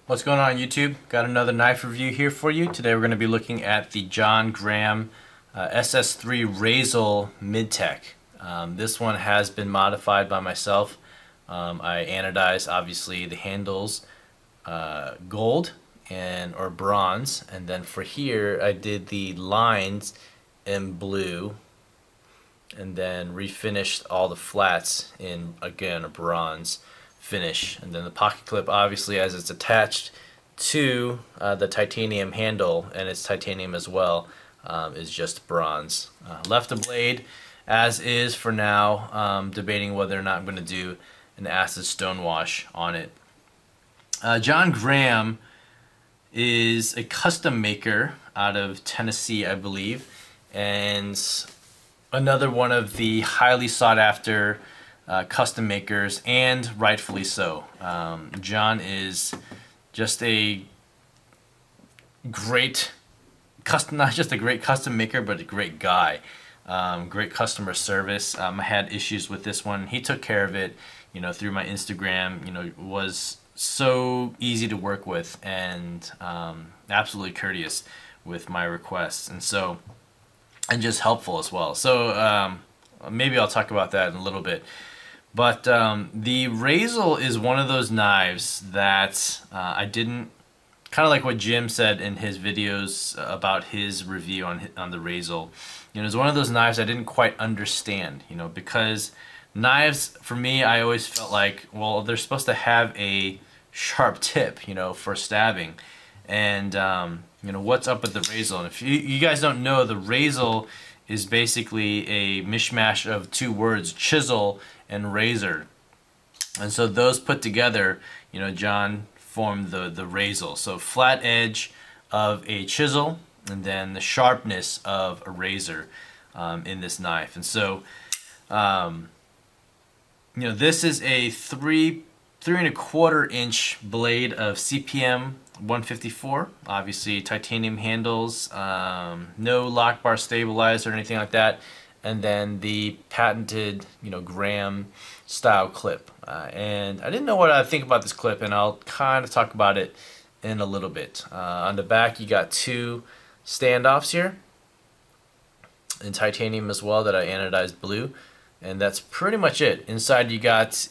What's going on YouTube? Got another knife review here for you. Today we're going to be looking at the John Graham SS3 Razel Midtech. This one has been modified by myself. I anodized obviously the handles gold or bronze, and then for here I did the lines in blue and then refinished all the flats in, again, a bronze finish. And then the pocket clip, obviously, as it's attached to the titanium handle, and it's titanium as well, is just bronze. Left the blade as is for now, debating whether or not I'm going to do an acid stone wash on it. John Graham is a custom maker out of Tennessee, I believe, and another one of the highly sought after custom makers, and rightfully so. John is just a great not just a great custom maker, but a great guy. Great customer service. I had issues with this one. He took care of it, through my Instagram. Was so easy to work with and absolutely courteous with my requests, and just helpful as well. So maybe I'll talk about that in a little bit. But the Razel is one of those knives that I didn't, kind of like what Jim said in his videos about his review on the Razel. It's one of those knives I didn't quite understand, because knives, for me, I always felt like, well, they're supposed to have a sharp tip, for stabbing. And what's up with the Razel? And if you guys don't know, the Razel is basically a mishmash of two words, chisel and razor. And so those put together, John formed the Razel. So flat edge of a chisel and then the sharpness of a razor in this knife. And so, this is a 3.25 inch blade of CPM 154, obviously titanium handles, no lock bar stabilizer or anything like that, and then the patented Graham style clip. And I didn't know what I'd think about this clip, and I'll kind of talk about it in a little bit. On the back you got two standoffs here in titanium as well that I anodized blue. And that's pretty much it. Inside you got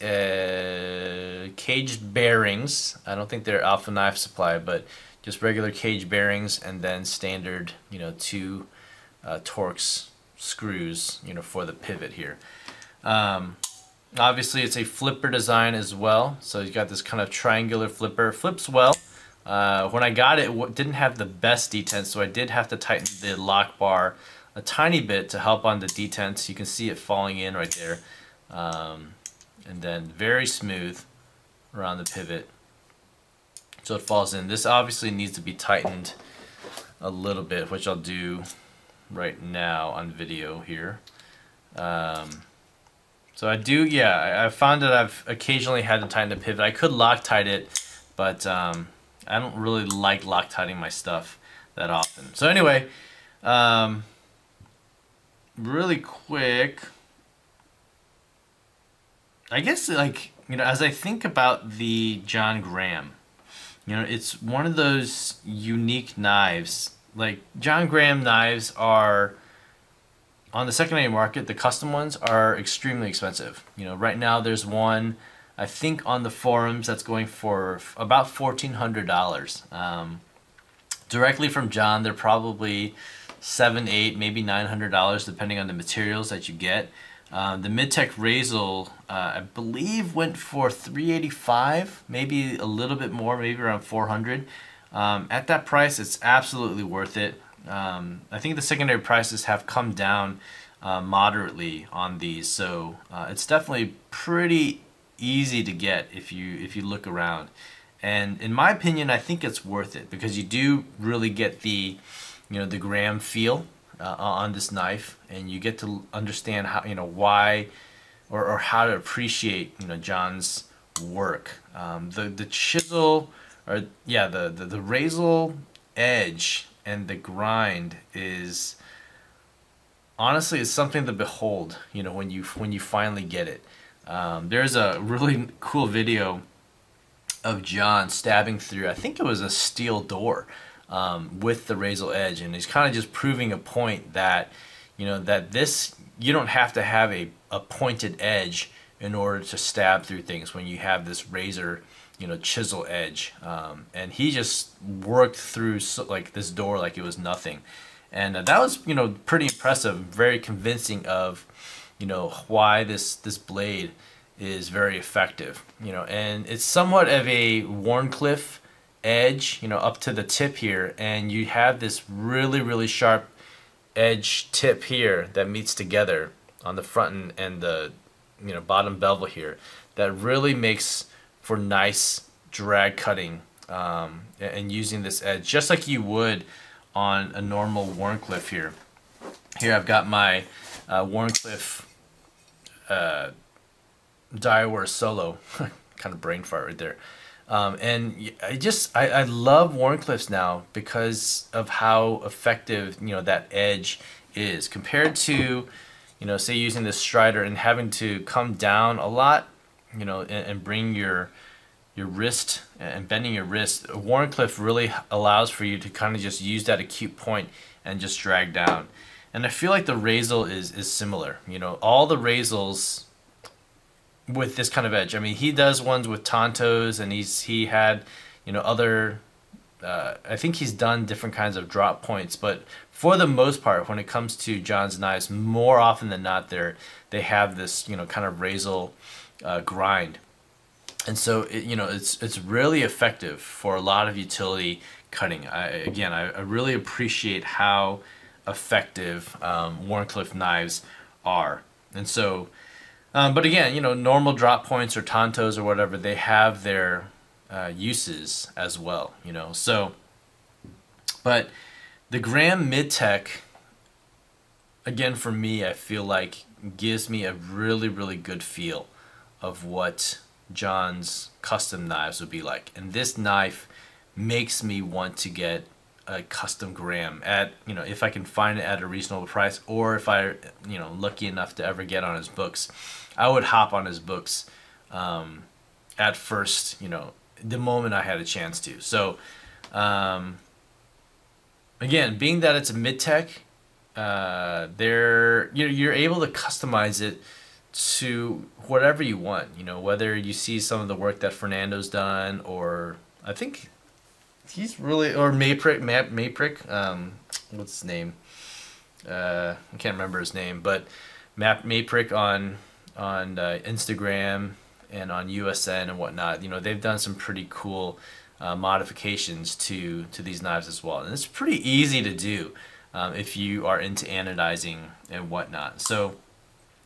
caged bearings. I don't think they're Alpha Knife Supply, but just regular cage bearings, and then standard, two Torx screws, for the pivot here. Obviously, it's a flipper design as well. So you got this kind of triangular flipper. Flips well. When I got it, it didn't have the best detents, so I did have to tighten the lock bar a tiny bit to help on the detents. You can see it falling in right there, and then very smooth around the pivot, so it falls in. This obviously needs to be tightened a little bit, which I'll do right now on video here. So I do, I found that I've occasionally had to tighten the pivot. I could Loctite it, but I don't really like Loctiting my stuff that often. So anyway, really quick, I guess, as I think about the John Graham, it's one of those unique knives. Like, John Graham knives are, on the secondary market, the custom ones are extremely expensive. Right now there's one, I think, on the forums that's going for about $1,400. Directly from John, they're probably $700, $800, maybe $900, depending on the materials that you get. The Midtech Razel, I believe, went for $385, maybe a little bit more, maybe around $400. At that price, it's absolutely worth it. I think the secondary prices have come down moderately on these, so it's definitely pretty easy to get if you look around. And in my opinion, I think it's worth it because you do really get the the Graham feel on this knife, and you get to understand how, why or how to appreciate, John's work. The chisel, or the Razel edge and the grind is, honestly, it's something to behold, when you finally get it. There's a really cool video of John stabbing through, I think it was a steel door, with the Razel edge, and he's kind of just proving a point that, that this, you don't have to have a pointed edge in order to stab through things when you have this razor, chisel edge. And he just worked through like this door like it was nothing. And that was, pretty impressive, very convincing of, why this blade is very effective. And it's somewhat of a Wharncliffe edge, up to the tip here, and you have this really, really sharp edge tip here that meets together on the front and the bottom bevel here, that really makes for nice drag cutting, and using this edge just like you would on a normal Wharncliffe here. Here I've got my Wharncliffe Diaware Solo, kind of brain fart right there. And I love Wharncliffes now because of how effective that edge is compared to say using this Strider and having to come down a lot, and bring your wrist and bending your wrist. Wharncliffe really allows for you to kind of just use that acute point and just drag down. And I feel like the Razel is similar. All the Razels with this kind of edge. I mean, he does ones with Tontos, and he had other. I think he's done different kinds of drop points, but for the most part, when it comes to John's knives, more often than not, they have this kind of Razel grind, and so it's really effective for a lot of utility cutting. I really appreciate how effective Wharncliffe knives are, and so. But again, normal drop points or Tontos or whatever, they have their uses as well, So, but the Graham Midtech, again, for me, I feel like gives me a really, really good feel of what John's custom knives would be like. And this knife makes me want to get a custom Graham at, if I can find it at a reasonable price, or if I, lucky enough to ever get on his books. I would hop on his books at first, the moment I had a chance to. So, again, being that it's a Midtech, you're able to customize it to whatever you want. Whether you see some of the work that Fernando's done, or I think he's really, or Matt Mayprick, what's his name? I can't remember his name, but Matt Mayprick on Instagram and on USN and whatnot, they've done some pretty cool modifications to these knives as well, and it's pretty easy to do if you are into anodizing and whatnot. So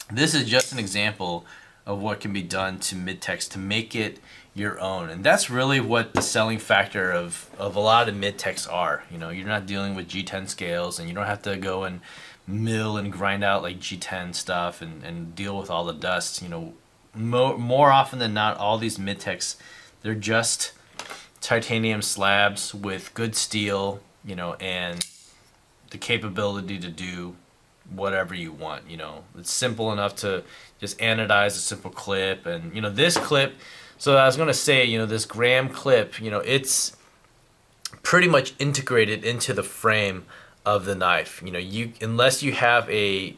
this is just an example of what can be done to Midtechs to make it your own, and that's really what the selling factor of a lot of Midtechs are. You're not dealing with G10 scales, and you don't have to go and mill and grind out like G10 stuff and deal with all the dust. More often than not, all these Midtechs, they're just titanium slabs with good steel, and the capability to do whatever you want. It's simple enough to just anodize a simple clip, and this clip. So I was gonna say, this Graham clip, it's pretty much integrated into the frame of the knife. Unless you have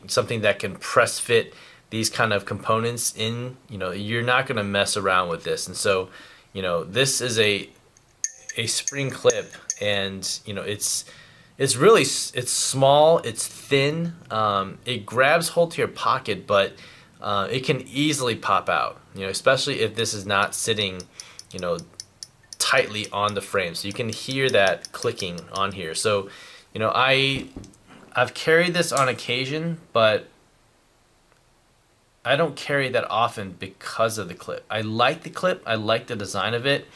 something that can press fit these kind of components in, you're not gonna mess around with this. And so, this is a spring clip, and it's really, it's small, it's thin, it grabs hold to your pocket, but it can easily pop out, especially if this is not sitting, tightly on the frame. So you can hear that clicking on here. So, I've carried this on occasion, but I don't carry that often because of the clip. I like the clip. I like the design of it.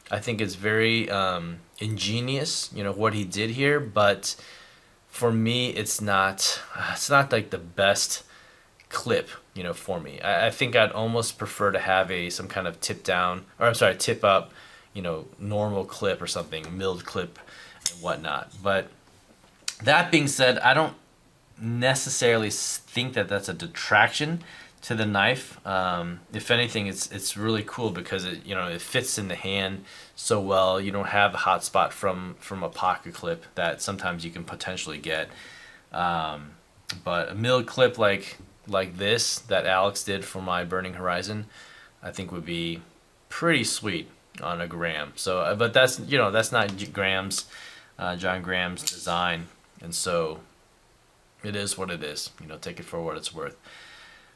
I think it's very ingenious, what he did here. But for me, it's not like the best clip, for me. I think I'd almost prefer to have some kind of tip up, normal clip or something, milled clip and whatnot. But that being said, I don't necessarily think that that's a detraction to the knife. If anything, it's really cool because it fits in the hand so well. You don't have a hot spot from a pocket clip that sometimes you can potentially get. But a milled clip like this that Alex did for my Burning Horizon, I think would be pretty sweet on a Graham. So, but that's not John Graham's design, and so it is what it is. Take it for what it's worth.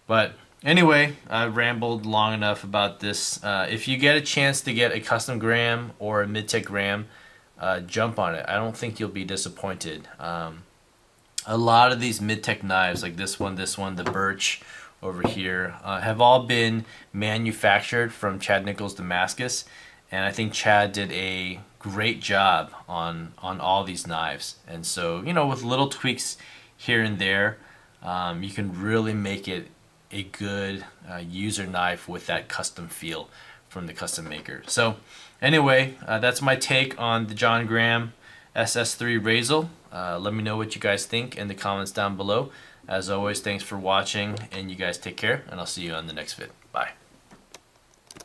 But anyway, I rambled long enough about this. If you get a chance to get a custom Graham or a Midtech Graham, jump on it. I don't think you'll be disappointed. A lot of these Midtech knives, like this one, the birch over here, have all been manufactured from Chad Nichols Damascus, and I think Chad did a great job on all these knives. And so, with little tweaks here and there, you can really make it a good user knife with that custom feel from the custom maker. So anyway, that's my take on the John Graham SS3 Razel. Let me know what you guys think in the comments down below. As always, thanks for watching, and you guys take care, and I'll see you on the next vid. Bye.